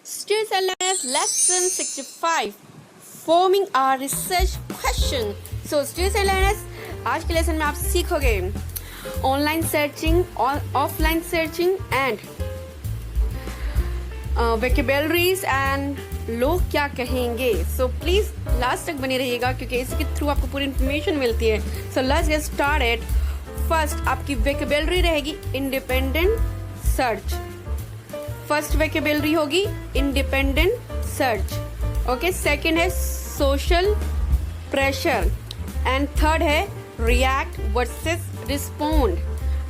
Students and learners, lesson 65, forming our research question. So students and learners, आज के lesson में आप सीखोगे online searching, offline searching and vocabularies and लोग क्या कहेंगे. सो प्लीज लास्ट तक बने रहिएगा क्योंकि इसके थ्रू आपको पूरी इन्फॉर्मेशन मिलती है. So let's get started. First आपकी वोकैबुलरी रहेगी इंडिपेंडेंट सर्च. फर्स्ट वोकैबुलरी होगी इंडिपेंडेंट सर्च. ओके, सेकंड है सोशल प्रेशर एंड थर्ड है react versus respond.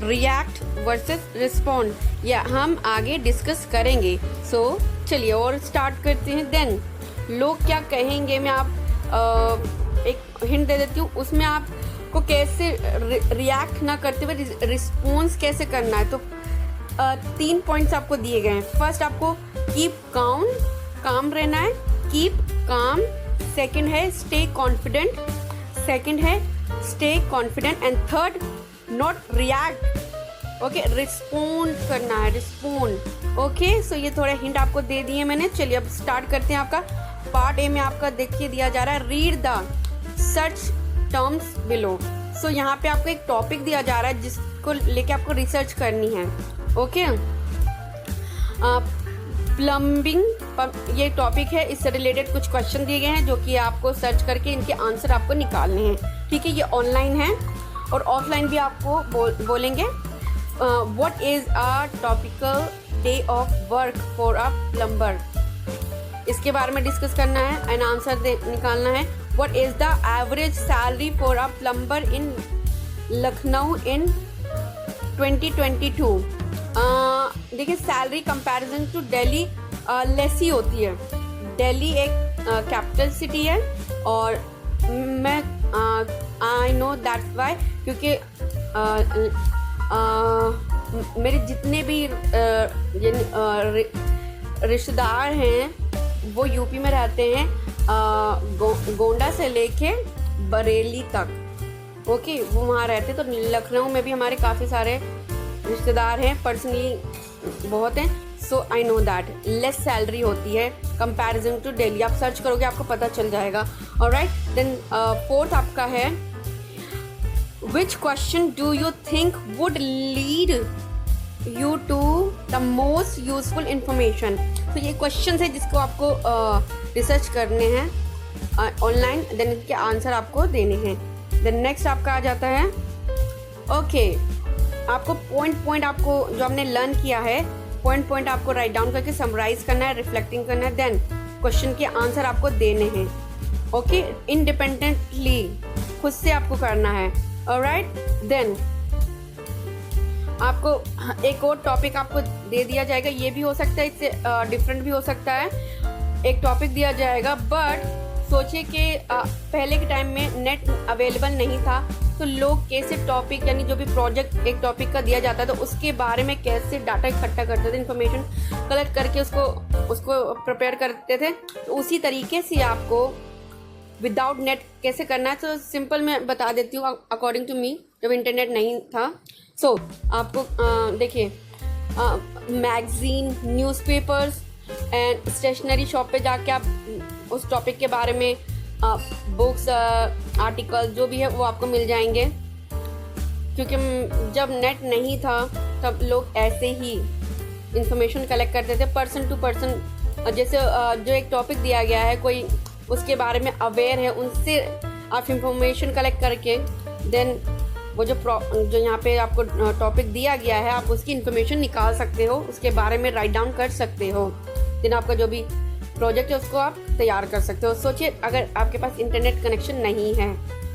React versus respond या हम आगे डिस्कस करेंगे. सो चलिए और स्टार्ट करते हैं. देन लोग क्या कहेंगे मैं आप एक हिंट दे देती हूँ. उसमें आपको कैसे रिएक्ट ना करते हुए रिस्पॉन्स कैसे करना है. तो 3 पॉइंट्स आपको दिए गए हैं. फर्स्ट आपको कीप काम रहना है. Keep calm. सेकंड है स्टे कॉन्फिडेंट. सेकंड है stay confident and third not react. Okay, respond करना है. रिस्पोंड. ओके, सो ये थोड़े हिंट आपको दे दिए मैंने. चलिए अब स्टार्ट करते हैं. आपका पार्ट ए में आपका देखिए दिया जा रहा है read the search terms below. So यहाँ पे आपको एक टॉपिक दिया जा रहा है जिसको लेके आपको रिसर्च करनी है. ओके, प्लम्बिंग ये टॉपिक है. इससे रिलेटेड कुछ क्वेश्चन दिए गए हैं जो कि आपको सर्च करके इनके आंसर आपको निकालने हैं. ठीक है, ये ऑनलाइन है और ऑफलाइन भी आपको बोलेंगे. What is a topical day of work for a plumber. इसके बारे में डिस्कस करना है एंड आंसर निकालना है. What is the average salary for a plumber in Lucknow in 2022. देखिए salary comparison to Delhi less ही होती है. दिल्ली एक कैपिटल सिटी है और मैं आई नो दैट्स वाई क्योंकि मेरे जितने भी रिश्तेदार हैं वो यूपी में रहते हैं. गोंडा से लेके बरेली तक. ओके, वो वहाँ रहते. तो लखनऊ में भी हमारे काफ़ी सारे रिश्तेदार हैं. पर्सनली बहुत हैं. So I know that less salary होती है कंपैरिजन टू दिल्ली. आप सर्च करोगे आपको पता चल जाएगा. ऑलराइट, देन फोर्थ आपका है which question do you think would lead you to the most useful information. तो ये क्वेश्चन है जिसको आपको रिसर्च करने हैं ऑनलाइन. देन इनके आंसर आपको देने हैं. देन नेक्स्ट आपका आ जाता है ओके, आपको पॉइंट आपको जो हमने लर्न किया है पॉइंट आपको राइट डाउन करके समराइज करना है, रिफ्लेक्टिंग करना है. देन क्वेश्चन के आंसर आपको देने हैं. ओके, इंडिपेंडेंटली खुद से आपको करना है. ऑलराइट, देन आपको एक और टॉपिक आपको दे दिया जाएगा. ये भी हो सकता है, इससे डिफरेंट भी हो सकता है. एक टॉपिक दिया जाएगा बट सोचिए कि पहले के टाइम में नेट अवेलेबल नहीं था तो लोग कैसे टॉपिक यानी जो भी प्रोजेक्ट एक टॉपिक का दिया जाता था उसके बारे में कैसे डाटा इकट्ठा करते थे, इन्फॉर्मेशन कलेक्ट करके उसको प्रिपेयर करते थे. तो उसी तरीके से आपको विदाउट नेट कैसे करना है. तो सिंपल मैं बता देती हूँ अकॉर्डिंग टू मी, जब इंटरनेट नहीं था. सो आपको देखिए magazine, newspapers and stationery shop पे जाके आप उस टॉपिक के बारे में बुक्स, आर्टिकल जो भी है वो आपको मिल जाएंगे. क्योंकि जब नेट नहीं था तब लोग ऐसे ही इंफॉर्मेशन कलेक्ट करते थे पर्सन टू पर्सन. जैसे जो एक टॉपिक दिया गया है कोई उसके बारे में अवेयर है उनसे आप इंफॉर्मेशन कलेक्ट करके देन वो जो यहाँ पे आपको टॉपिक दिया गया है आप उसकी इन्फॉर्मेशन निकाल सकते हो, उसके बारे में राइट डाउन कर सकते हो. देन आपका जो भी प्रोजेक्ट है उसको आप तैयार कर सकते हो. सोचिए अगर आपके पास इंटरनेट कनेक्शन नहीं है.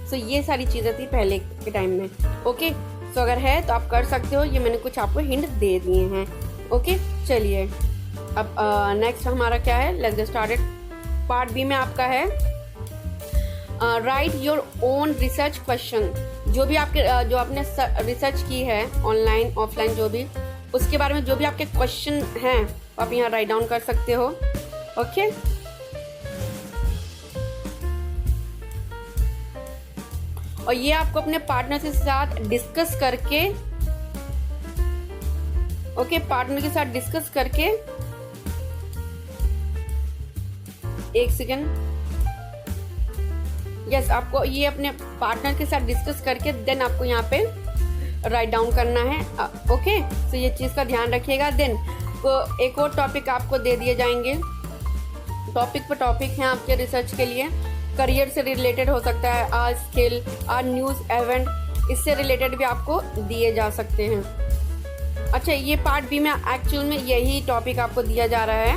सो ये सारी चीज़ें थी पहले के टाइम में. ओके, सो अगर है तो आप कर सकते हो. ये मैंने कुछ आपको हिंट दे दिए हैं. ओके, चलिए अब नेक्स्ट हमारा क्या है. Let's get started. Part B में आपका है write your own research question. जो भी आपने रिसर्च की है ऑनलाइन ऑफलाइन जो भी, उसके बारे में जो भी आपके क्वेश्चन हैं आप यहाँ राइट डाउन कर सकते हो. ओके, और ये आपको अपने पार्टनर के साथ डिस्कस करके ओके, पार्टनर के साथ डिस्कस करके, एक सेकेंड, यस, आपको ये अपने पार्टनर के साथ डिस्कस करके देन आपको यहाँ पे राइट डाउन करना है। ओके, तो ये चीज़ का ध्यान रखिएगा। देन एक और टॉपिक आपको दे दिए जाएंगे, टॉपिक पर टॉपिक हैं आपके रिसर्च के लिए। करियर से रिलेटेड हो सकता है, or skill, or news event, इससे रिलेटेड भी आपको दिए जा सकते हैं। अच्छा, ये पार्ट बी में एक्चुअल में यही टॉपिक आपको दिया जा रहा है।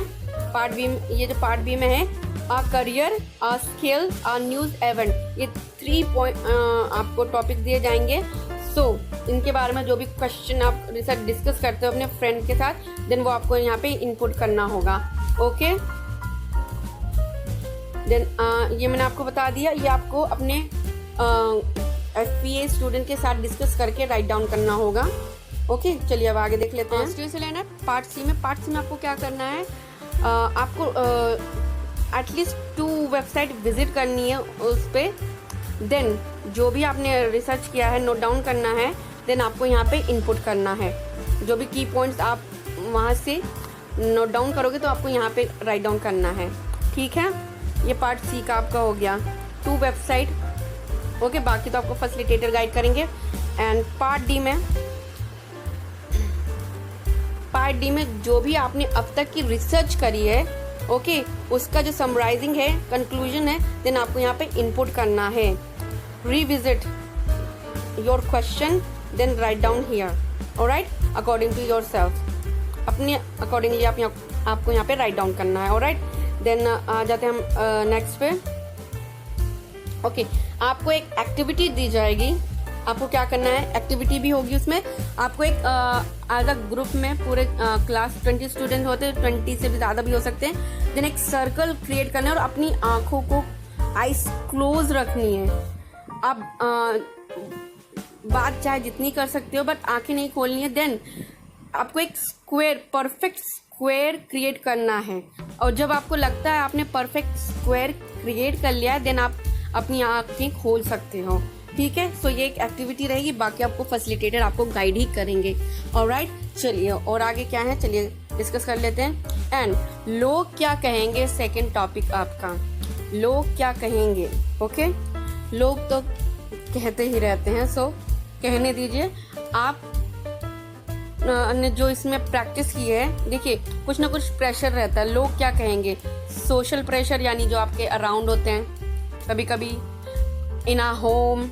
पार्ट बी, ये जो पार्ट बी में है, आ करियर, आ स्किल, आ न्यूज़ इवेंट, ये 3 पॉइंट आपको टॉपिक दिए जाएंगे। सो इनके बारे में जो भी क्वेश्चन आप रिसर्च डिस्कस करते हो अपने फ्रेंड के साथ, देन वो आपको यहाँ पे इनपुट करना होगा। ओके, देन ये मैंने आपको बता दिया, ये आपको अपने FPA स्टूडेंट के साथ डिस्कस करके राइट डाउन करना होगा। ओके, चलिए अब आगे देख लेते हैं। स्टूडेंट से लेना पार्ट सी में आपको क्या करना है, आपको एटलीस्ट 2 वेबसाइट विजिट करनी है उस पर। देन जो भी आपने रिसर्च किया है नोट डाउन करना है, देन आपको यहाँ पे इनपुट करना है। जो भी की पॉइंट्स आप वहाँ से नोट डाउन करोगे तो आपको यहाँ पे राइट डाउन करना है। ठीक है, ये पार्ट सी का आपका हो गया, 2 वेबसाइट। ओके, बाकी तो आपको फैसिलिटेटर गाइड करेंगे। एंड पार्ट डी में जो भी आपने अब तक की रिसर्च करी है, ओके, उसका जो समराइजिंग है, कंक्लूजन है, देन आपको यहाँ पे इनपुट करना है। Revisit your question, then write down here, alright, according to yourself, अपने अकॉर्डिंगली आपको यहाँ पे राइट डाउन करना है। ऑलराइट, देन आ जाते हैं हम नेक्स्ट पे। ओके, आपको एक एक्टिविटी दी जाएगी, आपको क्या करना है, एक्टिविटी भी होगी उसमें। आपको एक अलग ग्रुप में पूरे क्लास 20 स्टूडेंट होते हैं, 20 से भी ज़्यादा भी हो सकते हैं। देन एक सर्कल क्रिएट करना है और अपनी आँखों को आइज क्लोज रखनी है। आप बात चाहे जितनी कर सकते हो बट आंखें नहीं खोलनी है। देन आपको एक स्क्वायर, परफेक्ट स्क्वायर क्रिएट करना है, और जब आपको लगता है आपने परफेक्ट स्क्वायर क्रिएट कर लिया है, देन आप अपनी आंखें खोल सकते हो। ठीक है, सो ये एक एक्टिविटी रहेगी, बाकी आपको फैसिलिटेटर आपको गाइड ही करेंगे। ऑलराइट, चलिए और आगे क्या है, चलिए डिस्कस कर लेते हैं। एंड लोग क्या कहेंगे, सेकंड टॉपिक आपका, लोग क्या कहेंगे। ओके, लोग तो कहते ही रहते हैं, सो कहने दीजिए। आप ने जो इसमें प्रैक्टिस की है, देखिए कुछ ना कुछ प्रेशर रहता है। लोग क्या कहेंगे, सोशल प्रेशर, यानी जो आपके अराउंड होते हैं, कभी कभी in a home,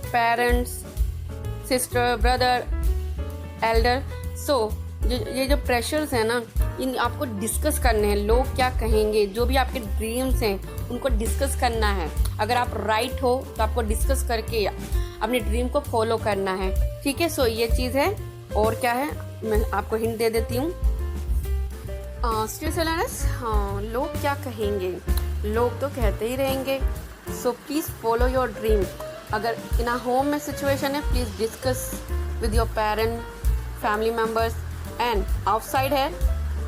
parents, sister, brother, elder. So ये जो प्रेशर्स हैं ना, इन आपको डिस्कस करने हैं। लोग क्या कहेंगे, जो भी आपके ड्रीम्स हैं उनको डिस्कस करना है। अगर आप राइट हो तो आपको डिस्कस करके अपने ड्रीम को फॉलो करना है। ठीक है, सो ये चीज़ है। और क्या है, मैं आपको हिंट दे देती हूँ। हाँ, लोग क्या कहेंगे, लोग तो कहते ही रहेंगे। So please follow your dream. अगर इन आ होम में सिचुएशन है, please discuss with your parent, family members. And outside है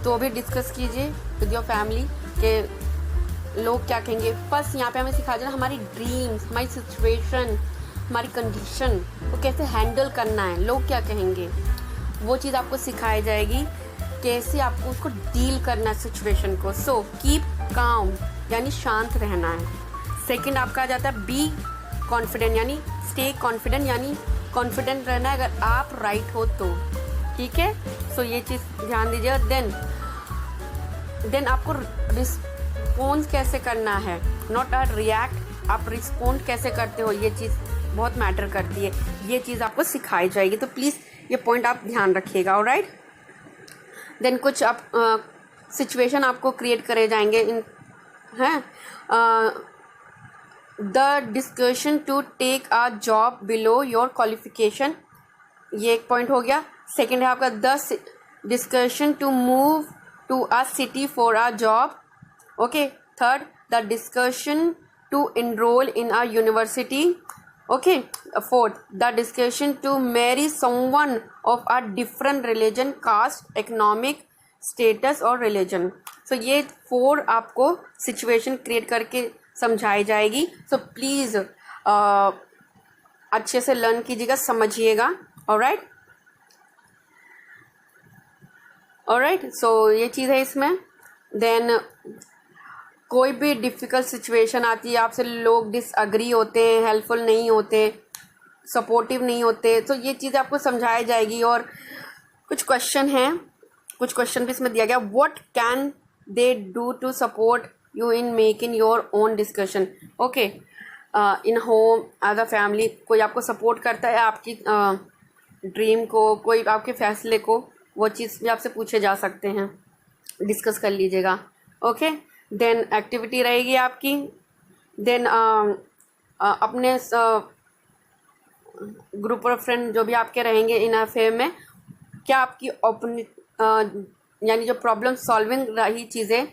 तो भी डिस्कस कीजिए विद योर फैमिली के लोग क्या कहेंगे। बस यहाँ पे हमें सिखा देना हमारी ड्रीम्स, हमारी सिचुएशन, हमारी कंडीशन को कैसे हैंडल करना है। लोग क्या कहेंगे, वो चीज़ आपको सिखाई जाएगी, कैसे आपको उसको डील करना है सिचुएशन को। सो कीप काम, यानी शांत रहना है। सेकंड आपका आ जाता है बी कॉन्फिडेंट, यानी स्टे कॉन्फिडेंट, यानी कॉन्फिडेंट रहना है अगर आप राइट हो तो। ठीक है, सो ये चीज़ ध्यान दीजिए। देन आपको रिस्पॉन्स कैसे करना है, नॉट अ रिएक्ट। आप रिस्पॉन्ड कैसे करते हो, ये चीज़ बहुत मैटर करती है। ये चीज़ आपको सिखाई जाएगी, तो प्लीज़ ये पॉइंट आप ध्यान रखिएगा। ऑलराइट, देन कुछ आप सिचुएशन आपको क्रिएट करे जाएंगे इन हैं। The discussion to take a job below your qualification, ये एक पॉइंट हो गया। सेकेंड है आपका the discussion to move to a city for a job. Okay, third the discussion to enroll in a university. Okay, fourth the discussion to marry someone of a different religion, caste, economic status और religion. So ये 4 आपको situation create करके समझाई जाएगी। So please अच्छे से learn कीजिएगा, समझिएगा। Alright, ऑलराइट, सो ये चीज़ है इसमें। देन कोई भी डिफ़िकल्ट सिचुएशन आती है, आपसे लोग डिसअग्री होते हैं, हेल्पफुल नहीं होते, सपोर्टिव नहीं होते, तो ये चीज़ें आपको समझाई जाएगी। और कुछ क्वेश्चन हैं, कुछ क्वेश्चन भी इसमें दिया गया, what can they do to support you in making your own discussion. Okay, in home as a family कोई आपको सपोर्ट करता है आपकी ड्रीम को, कोई आपके फैसले को, वो चीज़ भी आपसे पूछे जा सकते हैं, डिस्कस कर लीजिएगा। ओके, देन एक्टिविटी रहेगी आपकी। देन अपने ग्रुप ऑफ फ्रेंड जो भी आपके रहेंगे इन अफेयर में, क्या आपकी यानी जो प्रॉब्लम सॉल्विंग रही चीज़ें,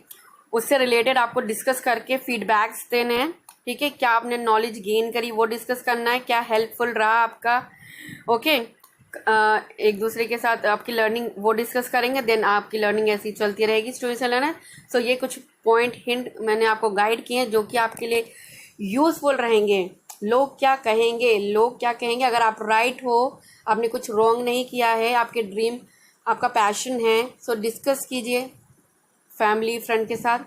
उससे रिलेटेड आपको डिस्कस करके फीडबैक्स देने हैं। ठीक है, क्या आपने नॉलेज गेन करी वो डिस्कस करना है, क्या हेल्पफुल रहा आपका। ओके, एक दूसरे के साथ आपकी लर्निंग वो डिस्कस करेंगे। देन आपकी लर्निंग ऐसी चलती रहेगी स्टोरी से लर्नर। सो ये कुछ पॉइंट हिंट मैंने आपको गाइड किए हैं जो कि आपके लिए यूज़फुल रहेंगे। लोग क्या कहेंगे, लोग क्या कहेंगे, अगर आप राइट हो, आपने कुछ रॉन्ग नहीं किया है, आपके ड्रीम आपका पैशन है, सो डिस्कस कीजिए फैमिली फ्रेंड के साथ,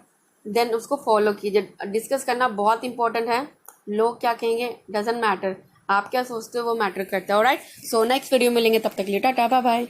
देन उसको फॉलो कीजिए। डिस्कस करना बहुत इंपॉर्टेंट है। लोग क्या कहेंगे डजेंट मैटर, आप क्या सोचते हो वो मैटर करता है। ऑलराइट, सो नेक्स्ट वीडियो मिलेंगे, तब तक के लिए टाटा बाय बाय।